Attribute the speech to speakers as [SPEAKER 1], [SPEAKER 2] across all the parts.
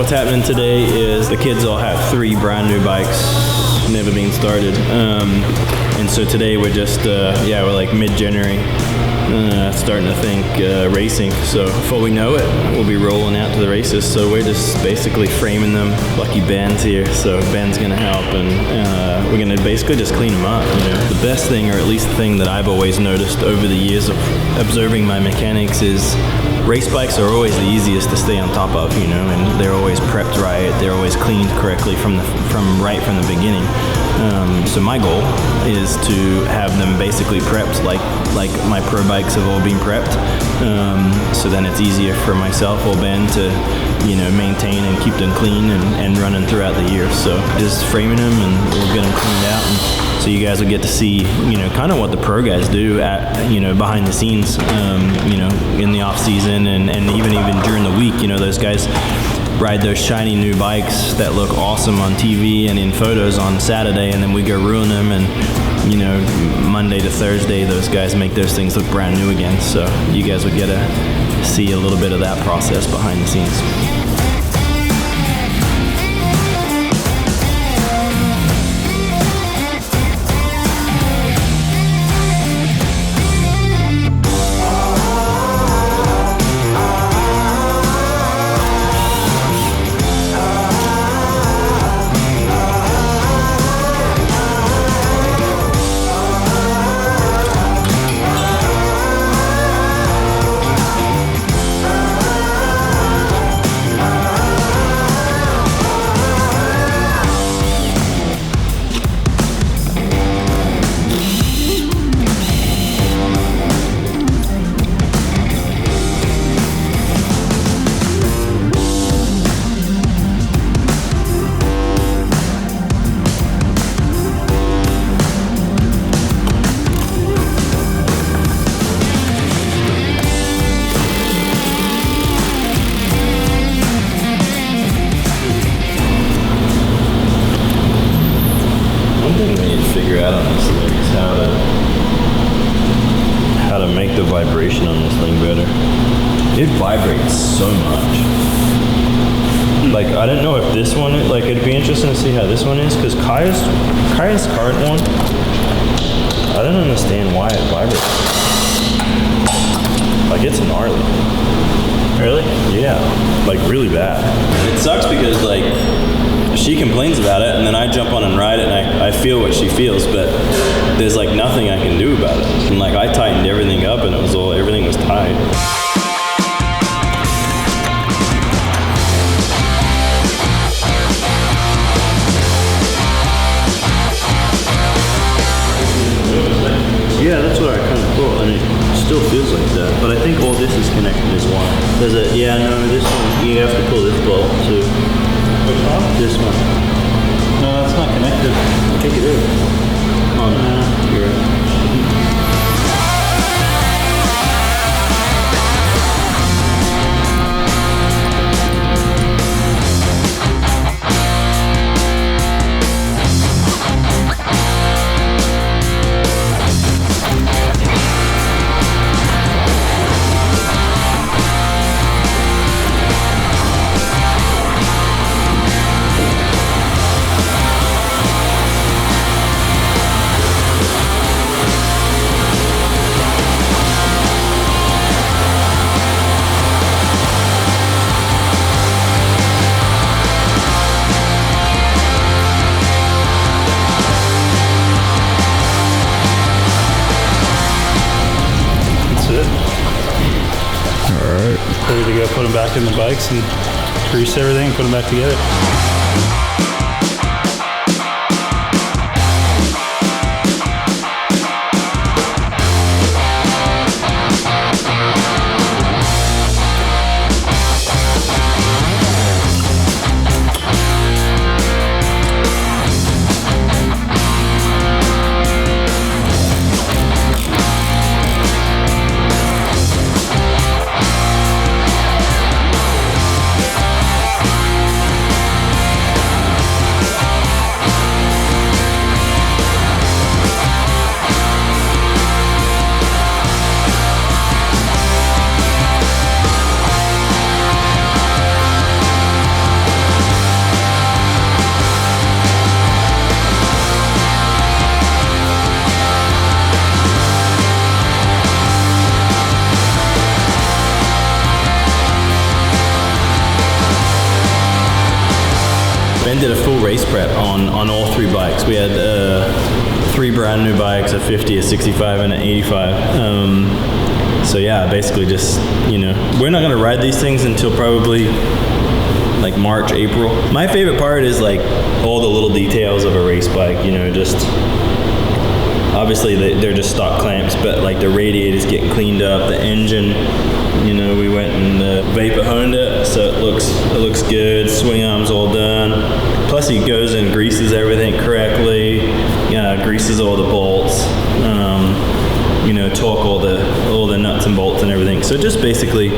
[SPEAKER 1] what's happening today is the kids all have 3 brand new bikes, never been started. And so today we're just, we're like mid-January, starting to think racing. So before we know it, we'll be rolling out to the races. So we're just basically framing them. Lucky Ben's here, so Ben's gonna help, and we're gonna basically just clean them up. You know, the best thing, or at least the thing that I've always noticed over the years of observing my mechanics, is race bikes are always the easiest to stay on top of, you know, and they're always prepped right, they're always cleaned correctly from right from the beginning. So my goal is to have them basically prepped like my pro bikes have all been prepped. So then it's easier for myself or Ben to, you know, maintain and keep them clean and running throughout the year. So just framing them, and we'll get them cleaned out. And so you guys will get to see, you know, kind of what the pro guys do at, you know, behind the scenes, you know, in the off season and even during the week. You know, those guys ride those shiny new bikes that look awesome on TV and in photos on Saturday, and then we go ruin them, and, you know, Monday to Thursday those guys make those things look brand new again. So you guys would get to see a little bit of that process behind the scenes. Vibration on this thing better. It vibrates so much. Like, I don't know if this one, like, it'd be interesting to see how this one is, because Kaya's current one, I don't understand why it vibrates. Like, it's gnarly. Really? Yeah, like really bad. It sucks because, like, she complains about it, and then I jump on and ride it, and I feel what she feels, but there's like nothing I can do about it. And like, I tightened everything up, and everything was tight. Yeah, that's what I kind of thought, and it still feels like that. But I think all this is connected as one. Does it? Yeah, no, this one, you have to pull this bolt too. Which one? This one.
[SPEAKER 2] No, that's not connected.
[SPEAKER 1] I think it is. Oh, no, you're right.
[SPEAKER 2] Ready to go put them back in the bikes and grease everything and put them back together.
[SPEAKER 1] then did a full race prep on all 3 bikes. We had 3 brand new bikes, a 50, a 65, and an 85. So yeah, basically just, we're not gonna ride these things until probably like March, April. My favorite part is like all the little details of a race bike, just obviously they're just stock clamps, but like the radiator's getting cleaned up, the engine, we went and vapor honed it, so it looks good. Swing arm's all done. Plus he goes and greases everything correctly, greases all the bolts, torque all the nuts and bolts and everything. So just basically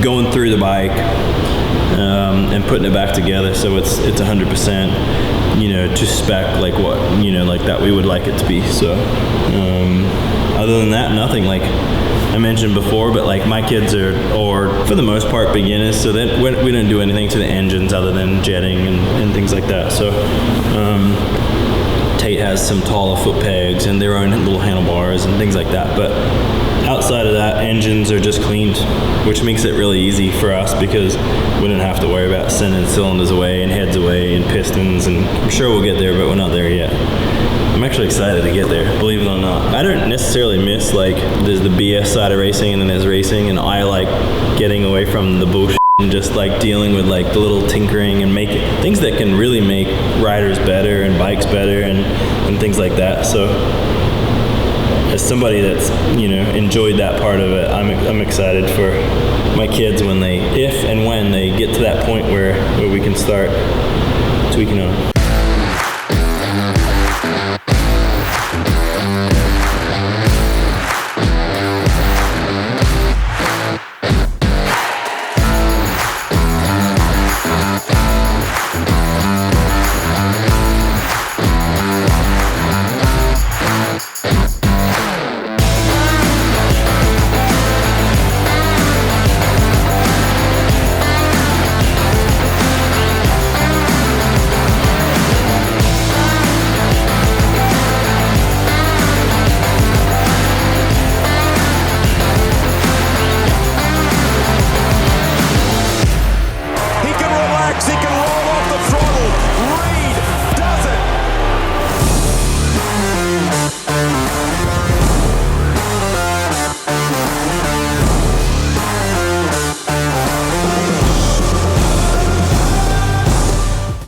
[SPEAKER 1] going through the bike and putting it back together so it's 100%, to spec, like what, like that we would like it to be. So other than that, nothing. Like I mentioned before, but like my kids are for the most part beginners, so that we don't do anything to the engines other than jetting and things like that. So Tate has some taller foot pegs and their own little handlebars and things like that, but outside of that, engines are just cleaned, which makes it really easy for us because we don't have to worry about sending cylinders away and heads away and pistons, and I'm sure we'll get there, but we're not there yet. I'm actually excited to get there, believe it or not. I don't necessarily miss, like, there's the BS side of racing and then there's racing, and I like getting away from the bullshit and just like dealing with like the little tinkering and making things that can really make riders better and bikes better and things like that. So as somebody that's enjoyed that part of it, I'm excited for my kids when they get to that point where we can start tweaking on.